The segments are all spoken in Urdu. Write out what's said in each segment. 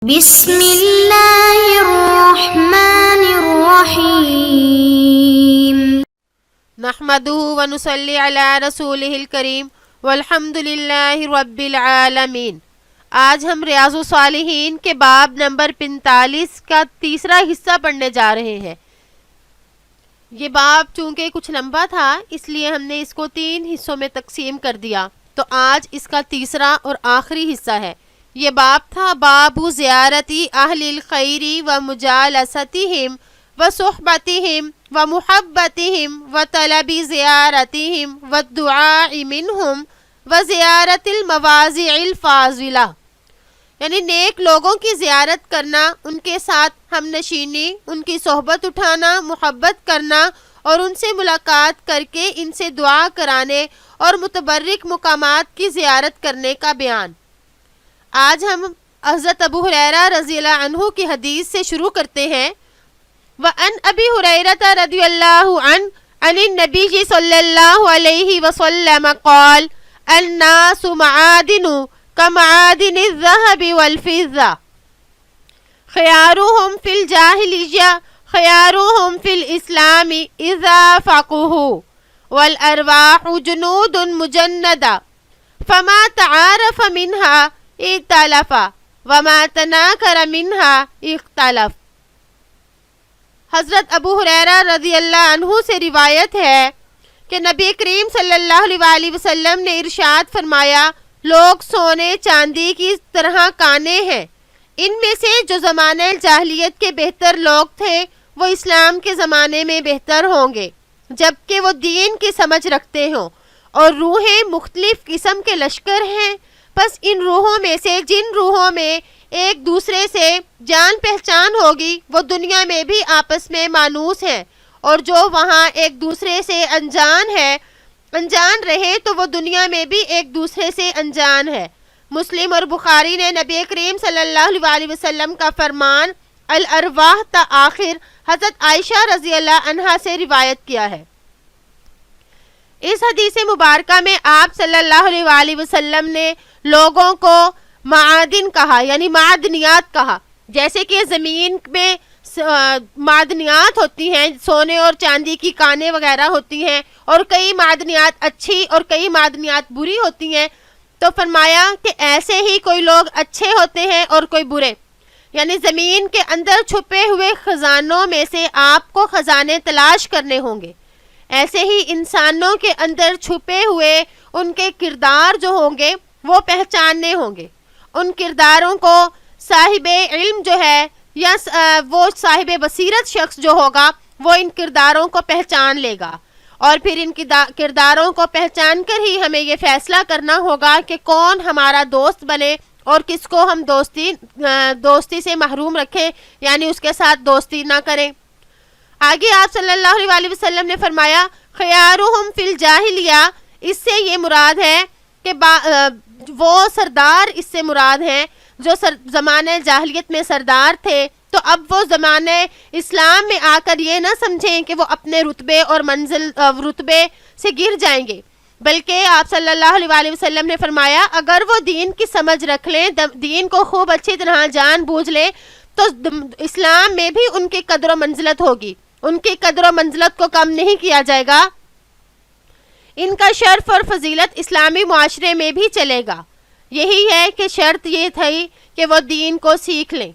بسم اللہ الرحمن الرحیم نحمدہ ونصلی علی رسولہ الکریم والحمد للہ رب العالمین۔ آج ہم ریاض الصالحین کے باب نمبر 45 کا تیسرا حصہ پڑھنے جا رہے ہیں۔ یہ باب چونکہ کچھ لمبا تھا اس لیے ہم نے اس کو 3 حصوں میں تقسیم کر دیا، تو آج اس کا تیسرا اور آخری حصہ ہے۔ یہ باب تھا باب زیارتی اہل الخیر و مجالستہم و صحبتہم و محبتہم و طلب زیارتہم و الدعاء منہم و زیارت المواضع الفاضلہ، یعنی نیک لوگوں کی زیارت کرنا، ان کے ساتھ ہم نشینی، ان کی صحبت اٹھانا، محبت کرنا اور ان سے ملاقات کر کے ان سے دعا کرانے اور متبرک مقامات کی زیارت کرنے کا بیان۔ آج ہم حضرت ابو ہریرہ رضی اللہ عنہ کی حدیث سے شروع کرتے ہیں۔ وَأَنْ أَبِي هُرَيْرَةَ رَضِيَ اللَّهُ عَنْهُ عَنِ النَّبِيِّ صَلَّى اللَّهُ عَلَيْهِ وَسَلَّمَ قَالَ النَّاسُ مَعَادِنُ كَمَعَادِنِ الذَّهَبِ وَالْفِضَّةِ خِيَارُهُمْ فِي الْجَاهِلِيَّةِ خِيَارُهُمْ فِي الْإِسْلَامِ إِذَا فَقِهُوا وَالْأَرْوَاحُ جُنُودٌ مُجَنَّدَةٌ فَمَا تَعَارَفَ مِنْهَا ائتلف وما تناکر منہا اختلف۔ حضرت ابو ہریرہ رضی اللہ عنہ سے روایت ہے کہ نبی کریم صلی اللہ علیہ وسلم نے ارشاد فرمایا، لوگ سونے چاندی کی طرح کانے ہیں، ان میں سے جو زمانہ جاہلیت کے بہتر لوگ تھے وہ اسلام کے زمانے میں بہتر ہوں گے جبکہ وہ دین کی سمجھ رکھتے ہوں، اور روحیں مختلف قسم کے لشکر ہیں، پس ان روحوں میں سے جن روحوں میں ایک دوسرے سے جان پہچان ہوگی وہ دنیا میں بھی آپس میں مانوس ہیں، اور جو وہاں ایک دوسرے سے انجان رہے تو وہ دنیا میں بھی ایک دوسرے سے انجان ہے۔ مسلم اور بخاری نے نبی کریم صلی اللہ علیہ وسلم کا فرمان الارواح تا آخر حضرت عائشہ رضی اللہ عنہا سے روایت کیا ہے۔ اس حدیث مبارکہ میں آپ صلی اللہ علیہ وسلم نے لوگوں کو معادن کہا، یعنی معدنیات کہا۔ جیسے کہ زمین میں معدنیات ہوتی ہیں، سونے اور چاندی کی کانیں وغیرہ ہوتی ہیں، اور کئی معدنیات اچھی اور کئی معدنیات بری ہوتی ہیں، تو فرمایا کہ ایسے ہی کوئی لوگ اچھے ہوتے ہیں اور کوئی برے، یعنی زمین کے اندر چھپے ہوئے خزانوں میں سے آپ کو خزانے تلاش کرنے ہوں گے، ایسے ہی انسانوں کے اندر چھپے ہوئے ان کے کردار جو ہوں گے وہ پہچاننے ہوں گے۔ ان کرداروں کو صاحب علم جو ہے یا وہ صاحب بصیرت شخص جو ہوگا وہ ان کرداروں کو پہچان لے گا، اور پھر ان کرداروں کو پہچان کر ہی ہمیں یہ فیصلہ کرنا ہوگا کہ کون ہمارا دوست بنے اور کس کو ہم دوستی سے محروم رکھیں، یعنی اس کے ساتھ دوستی نہ کریں۔ آگے آپ صلی اللہ علیہ وسلم نے فرمایا خیارہم فی الجاہلیہ، اس سے یہ مراد ہے کہ وہ سردار اس سے مراد ہیں جو زمانہ جاہلیت میں سردار تھے، تو اب وہ زمانہ اسلام میں آ کر یہ نہ سمجھیں کہ وہ اپنے رتبے اور رتبے سے گر جائیں گے، بلکہ آپ صلی اللہ علیہ وسلم نے فرمایا اگر وہ دین کی سمجھ رکھ لیں، دین کو خوب اچھی طرح جان بوجھ لیں، تو اسلام میں بھی ان کی قدر و منزلت ہوگی، ان کی قدر و منزلت کو کم نہیں کیا جائے گا، ان کا شرف اور فضیلت اسلامی معاشرے میں بھی چلے گا۔ یہی ہے کہ شرط یہ تھی کہ وہ دین کو سیکھ لیں۔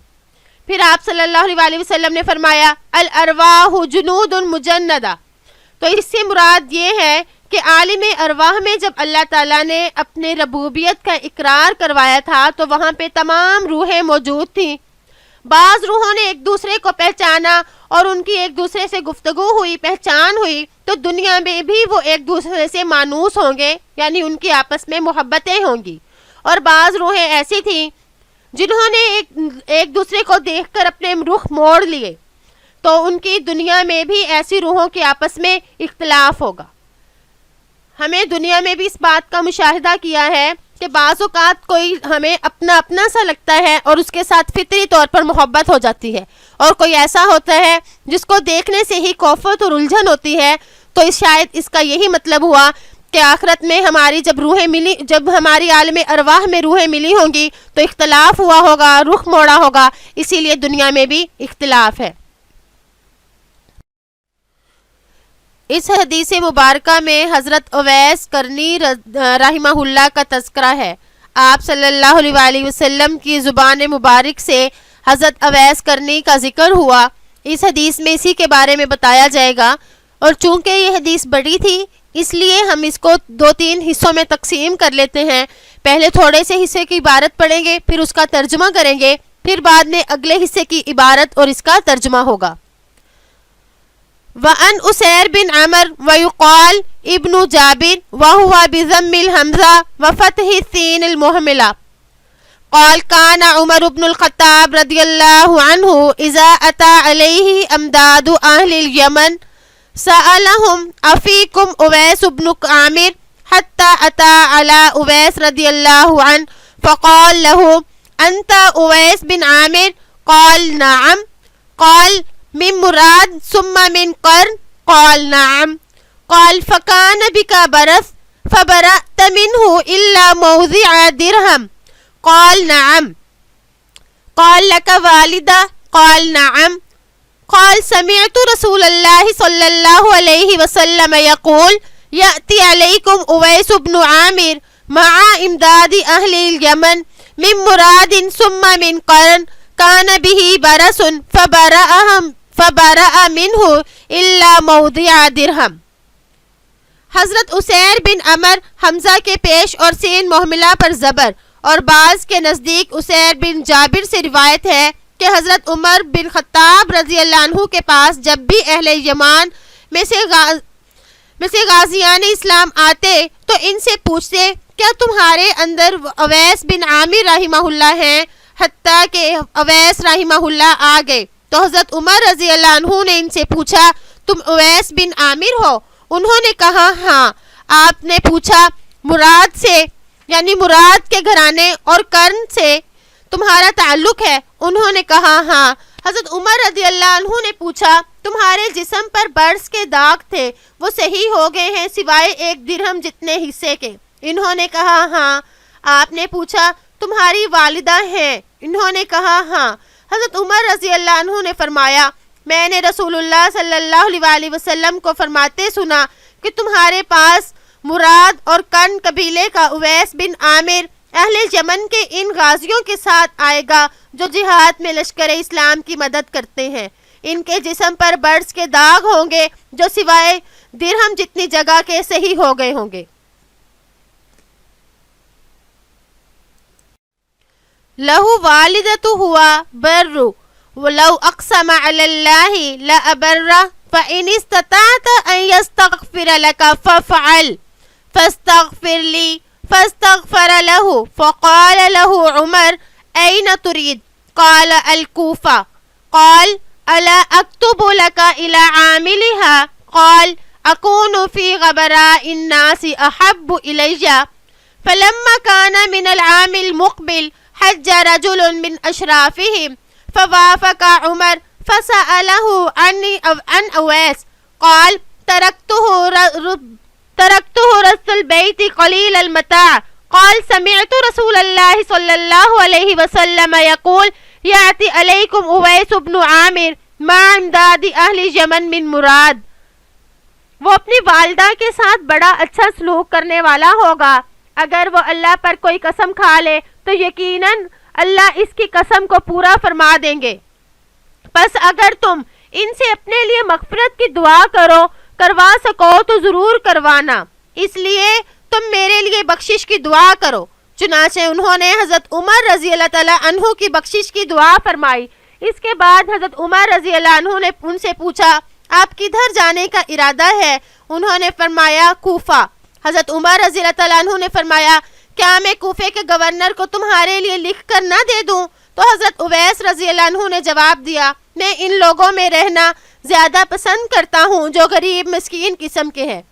پھر آپ صلی اللہ علیہ وسلم نے فرمایا الارواح جنود مجندہ، تو اس سے مراد یہ ہے کہ عالم ارواح میں جب اللہ تعالیٰ نے اپنے ربوبیت کا اقرار کروایا تھا تو وہاں پہ تمام روحیں موجود تھیں۔ بعض روحوں نے ایک دوسرے کو پہچانا اور ان کی ایک دوسرے سے گفتگو ہوئی، پہچان ہوئی، تو دنیا میں بھی وہ ایک دوسرے سے مانوس ہوں گے، یعنی ان کی آپس میں محبتیں ہوں گی۔ اور بعض روحیں ایسی تھیں جنہوں نے ایک دوسرے کو دیکھ کر اپنے رخ موڑ لیے، تو ان کی دنیا میں بھی ایسی روحوں کے آپس میں اختلاف ہوگا۔ ہمیں دنیا میں بھی اس بات کا مشاہدہ کیا ہے کہ بعض اوقات کوئی ہمیں اپنا سا لگتا ہے اور اس کے ساتھ فطری طور پر محبت ہو جاتی ہے، اور کوئی ایسا ہوتا ہے جس کو دیکھنے سے ہی کوفت اور الجھن ہوتی ہے، تو شاید اس کا یہی مطلب ہوا کہ آخرت میں جب ہماری عالم ارواح میں روحیں ملی ہوں گی تو اختلاف ہوا ہوگا، رخ موڑا ہوگا، اسی لیے دنیا میں بھی اختلاف ہے۔ اس حدیث مبارکہ میں حضرت اویس قرنی رحمہ اللہ کا تذکرہ ہے۔ آپ صلی اللہ علیہ وآلہ وسلم کی زبان مبارک سے حضرت اویس قرنی کا ذکر ہوا۔ اس حدیث میں اسی کے بارے میں بتایا جائے گا، اور چونکہ یہ حدیث بڑی تھی اس لیے ہم اس کو 2-3 حصوں میں تقسیم کر لیتے ہیں۔ پہلے تھوڑے سے حصے کی عبارت پڑھیں گے، پھر اس کا ترجمہ کریں گے، پھر بعد میں اگلے حصے کی عبارت اور اس کا ترجمہ ہوگا۔ وَأَنْ أُسَيْرْ بِنْ عَمْرٍ وَيُقَالُ ابن جابر وهو بضم الحمزة وفتح السين المهملة قال كان عمر بن الخطاب رضي الله عنه إذا أتى عليه أمداد أهل اليمن سألهم أفيكم أويس بن عامر حتى أتى على أويس رضي الله عنه فقال له أنت أويس بن عامر قال نعم قال من مراد ثم من قرن قال نعم قال فكان بك برص فبرأت منه إلا موضع درهم قال نعم قال لك والدة قال نعم قال سمعت رسول الله صلى الله عليه وسلم يقول يأتي عليكم أويس بن عامر مع إمداد أهل اليمن من مراد ثم من قرن كان به برص فبرأ منه إلا موضع درهم۔ حضرت اسیر بن عمر حمزہ کے پیش اور سین محملہ پر زبر، اور بعض کے نزدیک اسیر بن جابر سے روایت ہے کہ حضرت عمر بن خطاب رضی اللہ عنہ کے پاس جب بھی اہل یمان میں سے غازیان اسلام آتے تو ان سے پوچھتے کیا تمہارے اندر اویس بن عامر رحمہ اللہ ہیں، حتیٰ کہ اویس رحمہ اللہ آ گئے تو حضرت عمر رضی اللہ عنہ نے ان سے پوچھا تم اویس بن عامر ہو؟ انہوں نے کہا ہاں۔ آپ نے پوچھا مراد سے یعنی مراد کے گھرانے اور کرن سے تمہارا تعلق ہے؟ انہوں نے کہا ہاں۔ حضرت عمر رضی اللہ عنہ نے پوچھا تمہارے جسم پر برس کے داغ تھے وہ صحیح ہو گئے ہیں سوائے 1 درہم جتنے حصے کے؟ انہوں نے کہا ہاں۔ آپ نے پوچھا تمہاری والدہ ہیں؟ انہوں نے کہا ہاں۔ حضرت عمر رضی اللہ عنہ نے فرمایا میں نے رسول اللہ صلی اللہ علیہ وآلہ وسلم کو فرماتے سنا کہ تمہارے پاس مراد اور کرن قبیلے کا اویس بن عامر اہل یمن کے ان غازیوں کے ساتھ آئے گا جو جہاد میں لشکر اسلام کی مدد کرتے ہیں۔ ان کے جسم پر برس کے داغ ہوں گے جو سوائے درہم جتنی جگہ کے صحیح ہو گئے ہوں گے۔ لہو والدۃ ہوا بر ولو اقسم علی اللہ لابر فإن استطعت ان يستغفر لك فافعل فاستغفر لي فاستغفر له فقال له عمر أين تريد؟ قال الكوفة قال ألا أكتب لك إلى عاملها؟ قال أكون في غبراء الناس أحب إلي فلما كان من العام المقبل حج رجل من أشرافهم فوافق عمر فسأله عن أويس قال تركته رث البيت قليل المتاع قال سمعت رسول الله صلى الله عليه وسلم يقول يأتي عليكم أويس بن عامر مع امداد أهل اليمن من مراد۔ وہ اپنی والدہ کے ساتھ بڑا اچھا سلوک کرنے والا ہوگا، اگر وہ اللہ پر کوئی قسم کھا لے تو یقیناً اللہ اس کی قسم کو پورا فرما دیں گے۔ بس اگر تم ان سے اپنے لیے مغفرت کی دعا کروا سکو تو ضرور کروانا، اس لیے تم میرے لیے بخشش کی دعا کرو۔ چنانچہ انہوں نے حضرت عمر رضی اللہ تعالیٰ عنہ کی بخشش کی دعا فرمائی۔ اس کے بعد حضرت عمر رضی اللہ عنہ نے ان سے پوچھا آپ کدھر جانے کا ارادہ ہے؟ انہوں نے فرمایا کوفہ۔ حضرت عمر رضی اللہ تعالیٰ عنہ نے فرمایا کیا میں کوفے کے گورنر کو تمہارے لیے لکھ کر نہ دے دوں؟ تو حضرت اویس رضی اللہ عنہ نے جواب دیا میں ان لوگوں میں رہنا زیادہ پسند کرتا ہوں جو غریب مسکین قسم کے ہیں،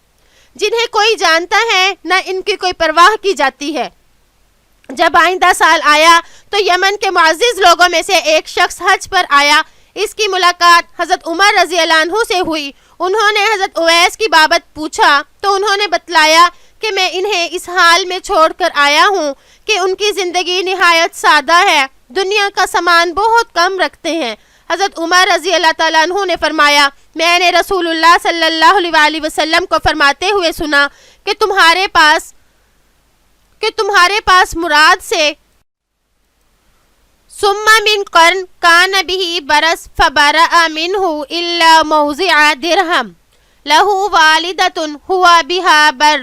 جنہیں کوئی جانتا ہے نہ ان کی کوئی پرواہ کی جاتی ہے۔ جب آئندہ سال آیا تو یمن کے معزز لوگوں میں سے ایک شخص حج پر آیا۔ اس کی ملاقات حضرت عمر رضی اللہ عنہ سے ہوئی۔ انہوں نے حضرت اویس کی بابت پوچھا تو انہوں نے بتلایا کہ میں انہیں اس حال میں چھوڑ کر آیا ہوں کہ ان کی زندگی نہایت سادہ ہے، دنیا کا سامان بہت کم رکھتے ہیں۔ حضرت عمر رضی اللہ تعالیٰ عنہ نے فرمایا، میں نے رسول اللہ صلی اللہ علیہ وسلم کو فرماتے ہوئے سنا کہ تمہارے پاس مراد سے ثم من قرن کان به برس فبرأ منه الا موضع درہم لہ والدۃ ہوا بها بر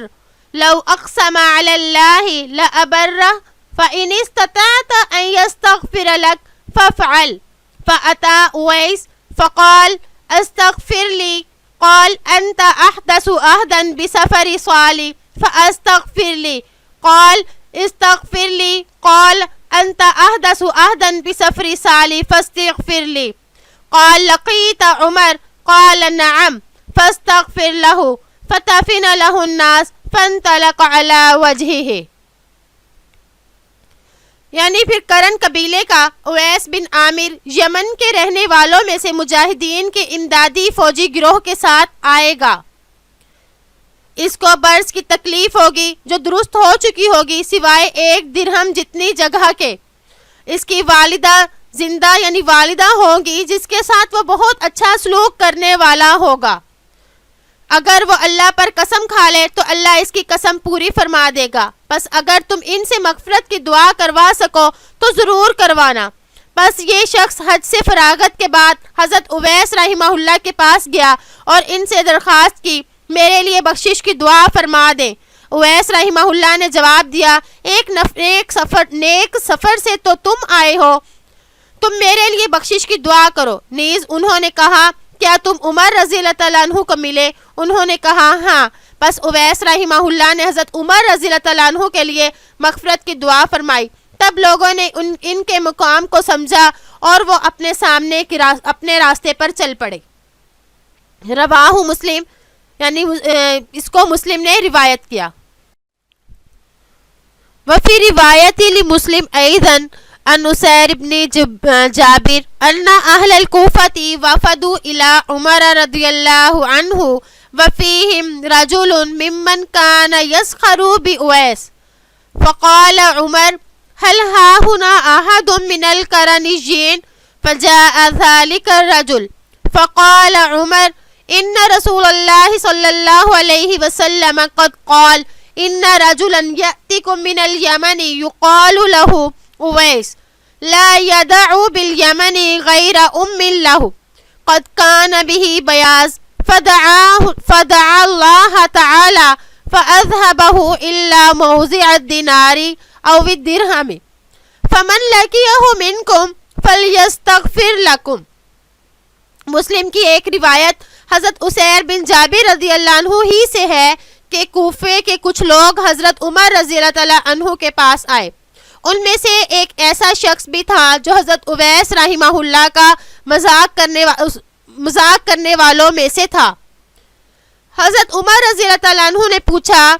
لو اقسم علی اللہ لأبرہ فإن استطعت ان يستغفر لك فافعل فأتى اویس فقال استغفر لی قال انت احدث عہدا بسفر صالح فاستغفر لی قال استغفر لی قال انت احدث عہدا بسفر صالح فاستغفر لی قال لقیت عمر قال نعم فاستغفر له فتفن له الناس فانطلق على وجهه۔ یعنی پھر کرن قبیلے کا اویس بن عامر یمن کے رہنے والوں میں سے مجاہدین کے امدادی فوجی گروہ کے ساتھ آئے گا۔ اس کو برس کی تکلیف ہوگی جو درست ہو چکی ہوگی سوائے 1 درہم جتنی جگہ کے۔ اس کی والدہ زندہ یعنی والدہ ہوں گی جس کے ساتھ وہ بہت اچھا سلوک کرنے والا ہوگا۔ اگر وہ اللہ پر قسم کھا لے تو اللہ اس کی قسم پوری فرما دے گا، بس اگر تم ان سے مغفرت کی دعا کروا سکو تو ضرور کروانا۔ بس یہ شخص حج سے فراغت کے بعد حضرت اویس رحمہ اللہ کے پاس گیا اور ان سے درخواست کی، میرے لیے بخشش کی دعا فرما دیں۔ اویس رحمہ اللہ نے جواب دیا، نیک سفر سے تو تم آئے ہو، تم میرے لیے بخشش کی دعا کرو۔ نیز انہوں نے کہا، کیا تم عمر رضی اللہ تعالیٰ عنہ کو ملے؟ انہوں نے کہا ہاں۔ بس اویس رحمہ اللہ نے حضرت عمر رضی اللہ تعالیٰ عنہ کے لیے مغفرت کی دعا فرمائی۔ تب لوگوں نے ان کے مقام کو سمجھا اور وہ اپنے راستے پر چل پڑے۔ رواہ مسلم، یعنی اس کو مسلم نے روایت کیا۔ وفی روایت لمسلم ایضاً ان اسیر بن جابر ان اہل الکوفۃ وفدوا الی عمر رضی اللہ عنہ وفیہم رجل ممن کان یسخر بأویس فقال عمر هل ها هنا احد من القرنیین فجاء ذلك الرجل فقال عمر ان رسول اللہ صلی اللہ علیہ وسلم قد قال ان رجلا یأتیکم من الیمن یقال له اویس لا يدع بالیمن غیر له قد کان به بیاض فدعا اللہ تعالی فاذهبه الا موضع الدینار او الدرہم فمن لقیہ منکم فلیستغفر لکم۔ مسلم کی ایک روایت حضرت اسیر بن جابر رضی اللہ عنہ ہی سے ہے کہ کوفے کے کچھ لوگ حضرت عمر رضی اللہ تعالیٰ عنہ کے پاس آئے۔ ان میں سے ایک ایسا شخص بھی تھا جو حضرت اویس رحمہ اللہ کا مذاق کرنے والوں میں سے تھا۔ حضرت عمر رضی اللہ تعالیٰ عنہ نے پوچھا،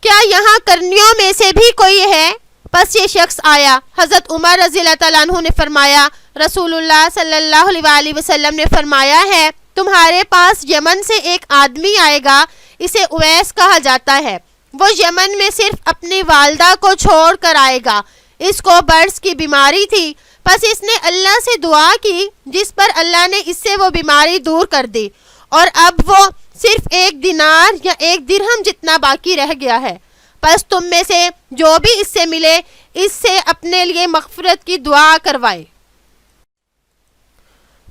کیا یہاں کرنیوں میں سے بھی کوئی ہے؟ پس یہ شخص آیا۔ حضرت عمر رضی اللہ تعالیٰ عنہ نے فرمایا، رسول اللہ صلی اللہ علیہ وسلم نے فرمایا ہے، تمہارے پاس یمن سے ایک آدمی آئے گا، اسے اویس کہا جاتا ہے، وہ یمن میں صرف اپنی والدہ کو چھوڑ کر آئے گا۔ اس کو برس کی بیماری تھی، پس اس نے اللہ سے دعا کی جس پر اللہ نے اس سے وہ بیماری دور کر دی، اور اب وہ صرف 1 دینار یا 1 درہم جتنا باقی رہ گیا ہے۔ پس تم میں سے جو بھی اس سے ملے اس سے اپنے لیے مغفرت کی دعا کروائے۔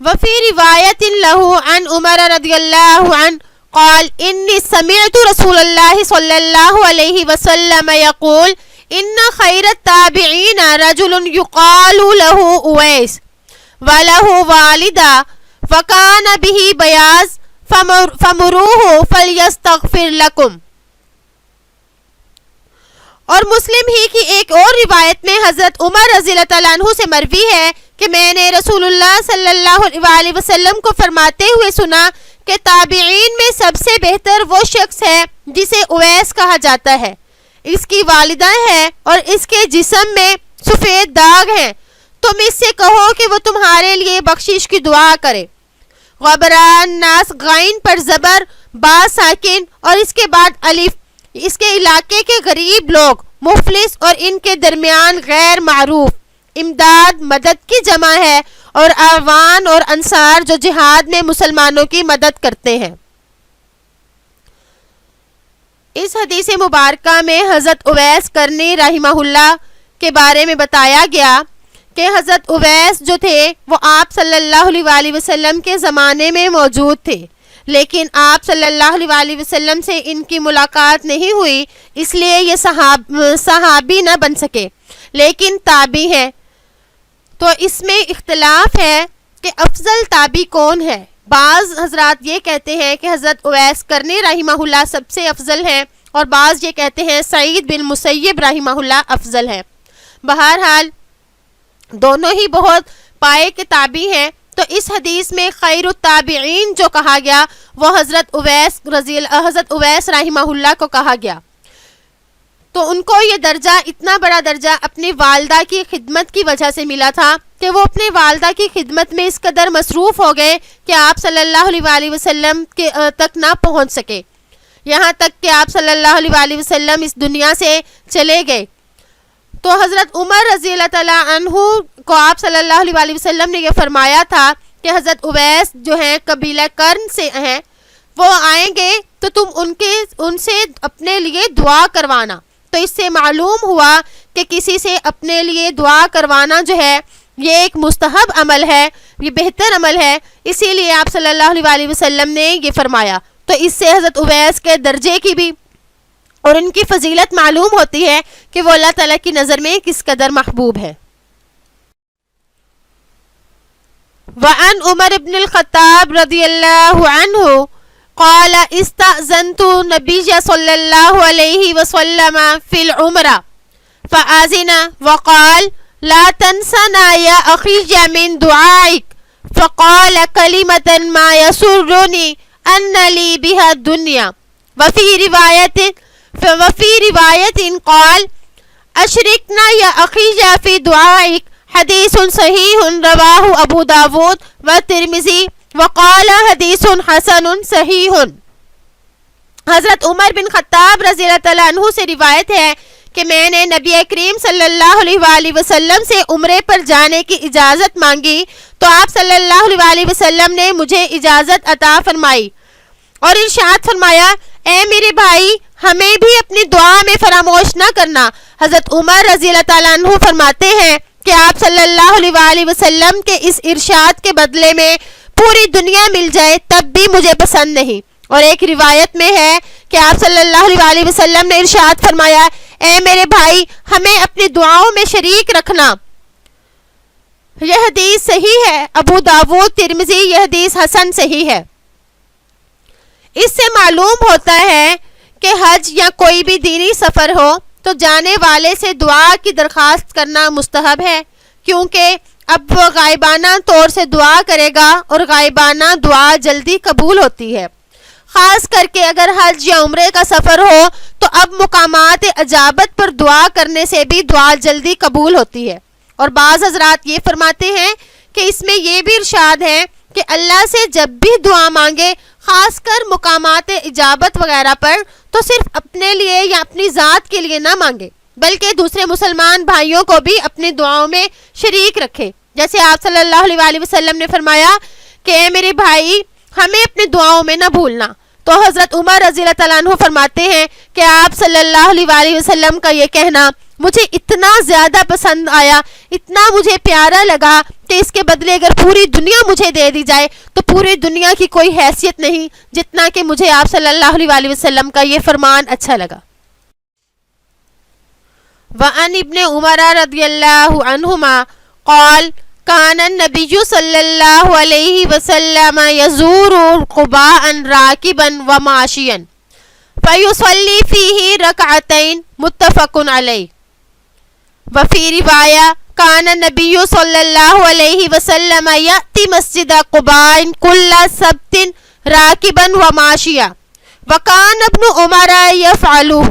وفی روایت لہ عن عمر رضی اللہ عنہ قال انی سمعت رسول اللہ صلی اللہ علیہ وسلم یقول ان خیر التابعین رجل یقال له اویس وله والدہ وکان به بیاض فمروه فلیستغفر لکم۔ اور مسلم ہی کی ایک اور روایت میں حضرت عمر رضی اللہ تعالیٰ عنہ سے مروی ہے کہ میں نے رسول اللہ صلی اللہ علیہ وسلم کو فرماتے ہوئے سنا کہ تابعین میں سب سے بہتر وہ شخص ہے جسے اویس کہا جاتا ہے، اس کی والدہ ہے اور اس کے جسم میں سفید داغ ہیں، تم اس سے کہو کہ وہ تمہارے لیے بخشش کی دعا کرے۔ غبران ناس غائن پر زبر با ساکن اور اس کے بعد الف، اس کے علاقے کے غریب لوگ، مفلس اور ان کے درمیان غیر معروف، امداد مدد کی جمع ہے، اور اعوان اور انصار جو جہاد میں مسلمانوں کی مدد کرتے ہیں۔ اس حدیث مبارکہ میں حضرت اویس کرنی رحمہ اللہ کے بارے میں بتایا گیا کہ حضرت اویس جو تھے وہ آپ صلی اللہ علیہ وسلم کے زمانے میں موجود تھے، لیکن آپ صلی اللہ علیہ وسلم سے ان کی ملاقات نہیں ہوئی، اس لیے یہ صحابی نہ بن سکے، لیکن تابعی ہیں۔ تو اس میں اختلاف ہے کہ افضل تابعی کون ہے۔ بعض حضرات یہ کہتے ہیں کہ حضرت اویس کرنی رحمہ اللہ سب سے افضل ہیں، اور بعض یہ کہتے ہیں سعید بن مسیب رحمہ اللہ افضل ہیں۔ بہرحال دونوں ہی بہت پائے کے تابعی ہیں۔ تو اس حدیث میں خیر التابعین جو کہا گیا وہ حضرت اویس رحمہ اللہ کو کہا گیا، تو ان کو یہ درجہ، اتنا بڑا درجہ اپنی والدہ کی خدمت کی وجہ سے ملا تھا کہ وہ اپنی والدہ کی خدمت میں اس قدر مصروف ہو گئے کہ آپ صلی اللہ علیہ وسلم تک نہ پہنچ سکے، یہاں تک کہ آپ صلی اللہ علیہ وسلم اس دنیا سے چلے گئے۔ تو حضرت عمر رضی اللہ تعالیٰ عنہ کو آپ صلی اللہ علیہ وسلم نے یہ فرمایا تھا کہ حضرت اویس جو ہیں قبیلہ کرن سے ہیں، وہ آئیں گے تو تم ان سے اپنے لیے دعا کروانا۔ تو اس سے معلوم ہوا کہ کسی سے اپنے لیے دعا کروانا جو ہے یہ ایک مستحب عمل ہے، یہ بہتر عمل ہے، اسی لیے آپ صلی اللہ علیہ وسلم نے یہ فرمایا۔ تو اس سے حضرت اویس کے درجے کی بھی اور ان کی فضیلت معلوم ہوتی ہے کہ وہ اللہ تعالیٰ کی نظر میں کس قدر محبوب ہے۔ وعن عمر بن الخطاب رضی اللہ عنہ قال استأذنت نبی صلی اللہ علیہ وسلم فی العمرہ فآذن وقال لا تنسنا یا اخی من دعائک فقال کلمة ما يسرنی ان لی بها الدنیا وفی روایت قال اشرکنا یا اخی فی دعائک حدیث صحیح رواہ ابو داود و ترمذی وقال حدیث حسن صحیح۔ حضرت عمر بن خطاب رضی اللہ تعالیٰ عنہ سے روایت ہے کہ میں نے نبی کریم صلی اللہ علیہ وسلم سے عمرے پر جانے کی اجازت مانگی تو آپ صلی اللہ علیہ وسلم نے مجھے اجازت عطا فرمائی اور ارشاد فرمایا اے میرے بھائی ہمیں بھی اپنی دعا میں فراموش نہ کرنا۔ حضرت عمر رضی اللہ تعالیٰ عنہ فرماتے ہیں کہ آپ صلی اللہ علیہ وسلم کے اس ارشاد کے بدلے میں پوری دنیا مل جائے تب بھی مجھے پسند نہیں۔ اور ایک روایت میں ہے کہ آپ صلی اللہ علیہ وسلم نے ارشاد فرمایا اے میرے بھائی ہمیں اپنی دعاؤں میں شریک رکھنا۔ یہ حدیث صحیح ہے، ابو داود ترمذی یہ حدیث حسن صحیح ہے۔ اس سے معلوم ہوتا ہے کہ حج یا کوئی بھی دینی سفر ہو تو جانے والے سے دعا کی درخواست کرنا مستحب ہے، کیونکہ اب وہ غائبانہ طور سے دعا کرے گا اور غائبانہ دعا جلدی قبول ہوتی ہے، خاص کر کے اگر حج یا عمرے کا سفر ہو تو اب مقامات اجابت پر دعا کرنے سے بھی دعا جلدی قبول ہوتی ہے۔ اور بعض حضرات یہ فرماتے ہیں کہ اس میں یہ بھی ارشاد ہے کہ اللہ سے جب بھی دعا مانگے، خاص کر مقامات اجابت وغیرہ پر، تو صرف اپنے لیے یا اپنی ذات کے لیے نہ مانگے بلکہ دوسرے مسلمان بھائیوں کو بھی اپنی دعاؤں میں شریک رکھے، جیسے آپ صلی اللہ علیہ وسلم نے فرمایا کہ اے میرے بھائی ہمیں اپنی دعاؤں میں نہ بھولنا۔ تو حضرت عمر رضی اللہ تعالیٰ عنہ فرماتے ہیں کہ آپ صلی اللہ علیہ وسلم کا یہ کہنا مجھے اتنا زیادہ پسند آیا، اتنا مجھے پیارا لگا کہ اس کے بدلے اگر پوری دنیا مجھے دے دی جائے تو پوری دنیا کی کوئی حیثیت نہیں جتنا کہ مجھے آپ صلی اللہ علیہ وسلم کا یہ فرمان اچھا لگا۔ وعن ابن عمر رضی اللہ عنہما قال کان النبی صلی اللہ علیہ وسلم یزور قباء راکبا وماشیا فیصلی فیہ رکعتین متفق علیہ۔ وفی روایہ کان النبی صلی اللہ علیہ وسلم یأتی مسجد قباء کل سبت راکبا وماشیا وکان ابن عمر یفعلہ۔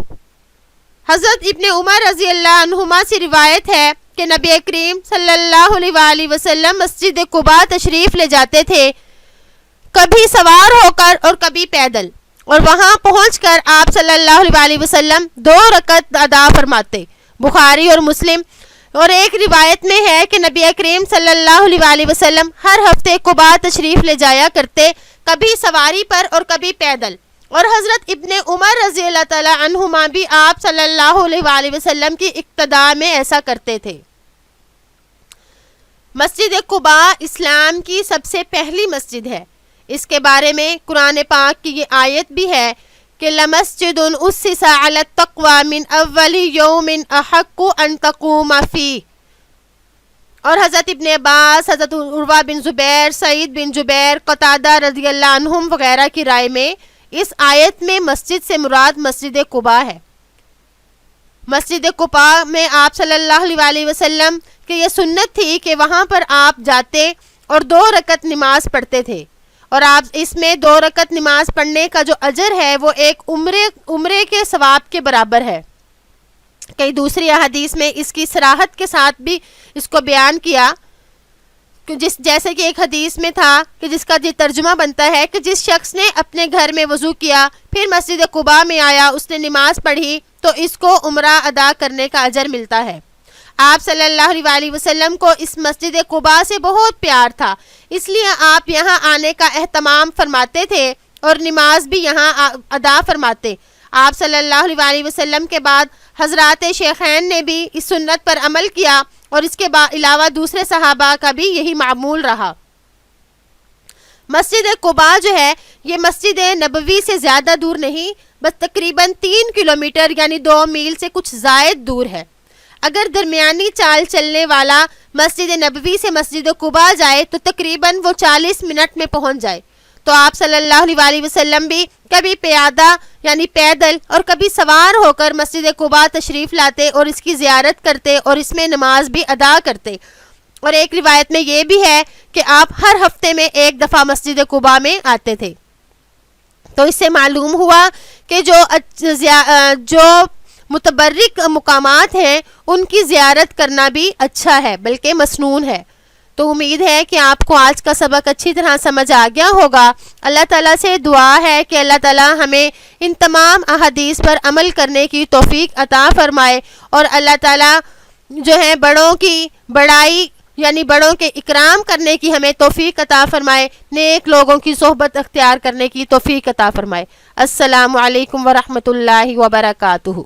حضرت ابن عمر رضی اللہ عنہما سے روایت ہے کہ نبی کریم صلی اللہ علیہ وسلم مسجد قباء تشریف لے جاتے تھے، کبھی سوار ہو کر اور کبھی پیدل، اور وہاں پہنچ کر آپ صلی اللہ علیہ وسلم 2 رکعت ادا فرماتے، بخاری اور مسلم۔ اور ایک روایت میں ہے کہ نبی کریم صلی اللہ علیہ وسلم ہر ہفتے قباء تشریف لے جایا کرتے، کبھی سواری پر اور کبھی پیدل، اور حضرت ابن عمر رضی اللہ تعالی عنہما بھی آپ صلی اللہ علیہ وسلم کی اقتداء میں ایسا کرتے تھے۔ مسجد قباء اسلام کی سب سے پہلی مسجد ہے۔ اس کے بارے میں قرآن پاک کی یہ آیت بھی ہے کہ لَمَسْجِدٌ أُسِّسَ عَلَى التَّقْوَى مِنْ أَوَّلِ يَوْمٍ أَحَقُّ أَن تَقُومَ فِيهِ۔ اور حضرت ابن عباس، حضرت عروہ بن زبیر، سعید بن جبیر، قتادہ رضی اللہ عنہم وغیرہ کی رائے میں اس آیت میں مسجد سے مراد مسجد قباء ہے۔ مسجد قباء میں آپ صلی اللہ علیہ وسلم کی یہ سنت تھی کہ وہاں پر آپ جاتے اور 2 رکعت نماز پڑھتے تھے، اور آپ اس میں 2 رکعت نماز پڑھنے کا جو اجر ہے وہ ایک عمرے کے ثواب کے برابر ہے۔ کئی دوسری احادیث میں اس کی صراحت کے ساتھ بھی اس کو بیان کیا، جیسے کہ ایک حدیث میں تھا کہ جس کا یہ ترجمہ بنتا ہے کہ جس شخص نے اپنے گھر میں وضو کیا، پھر مسجد قباء میں آیا، اس نے نماز پڑھی، تو اس کو عمرہ ادا کرنے کا اجر ملتا ہے۔ آپ صلی اللہ علیہ وسلم کو اس مسجد قباء سے بہت پیار تھا، اس لیے آپ یہاں آنے کا اہتمام فرماتے تھے اور نماز بھی یہاں ادا فرماتے۔ آپ صلی اللہ علیہ وسلم کے بعد حضرات شیخین نے بھی اس سنت پر عمل کیا، اور اس کے علاوہ دوسرے صحابہ کا بھی یہی معمول رہا۔ مسجد قباء جو ہے یہ مسجد نبوی سے زیادہ دور نہیں، بس تقریباً 3 کلومیٹر یعنی 2 میل سے کچھ زائد دور ہے۔ اگر درمیانی چال چلنے والا مسجد نبوی سے مسجد قباء جائے تو تقریباً وہ 40 منٹ میں پہنچ جائے۔ تو آپ صلی اللہ علیہ وسلم بھی کبھی پیادہ یعنی پیدل اور کبھی سوار ہو کر مسجد قباء تشریف لاتے اور اس کی زیارت کرتے اور اس میں نماز بھی ادا کرتے۔ اور ایک روایت میں یہ بھی ہے کہ آپ ہر ہفتے میں 1 دفعہ مسجد قباء میں آتے تھے۔ تو اس سے معلوم ہوا کہ جو متبرک مقامات ہیں ان کی زیارت کرنا بھی اچھا ہے، بلکہ مسنون ہے۔ تو امید ہے کہ آپ کو آج کا سبق اچھی طرح سمجھ آ گیا ہوگا۔ اللہ تعالیٰ سے دعا ہے کہ اللہ تعالیٰ ہمیں ان تمام احادیث پر عمل کرنے کی توفیق عطا فرمائے، اور اللہ تعالیٰ جو ہے بڑوں کی بڑائی یعنی بڑوں کے اکرام کرنے کی ہمیں توفیق عطا فرمائے، نیک لوگوں کی صحبت اختیار کرنے کی توفیق عطا فرمائے۔ السلام علیکم ورحمۃ اللہ وبرکاتہ۔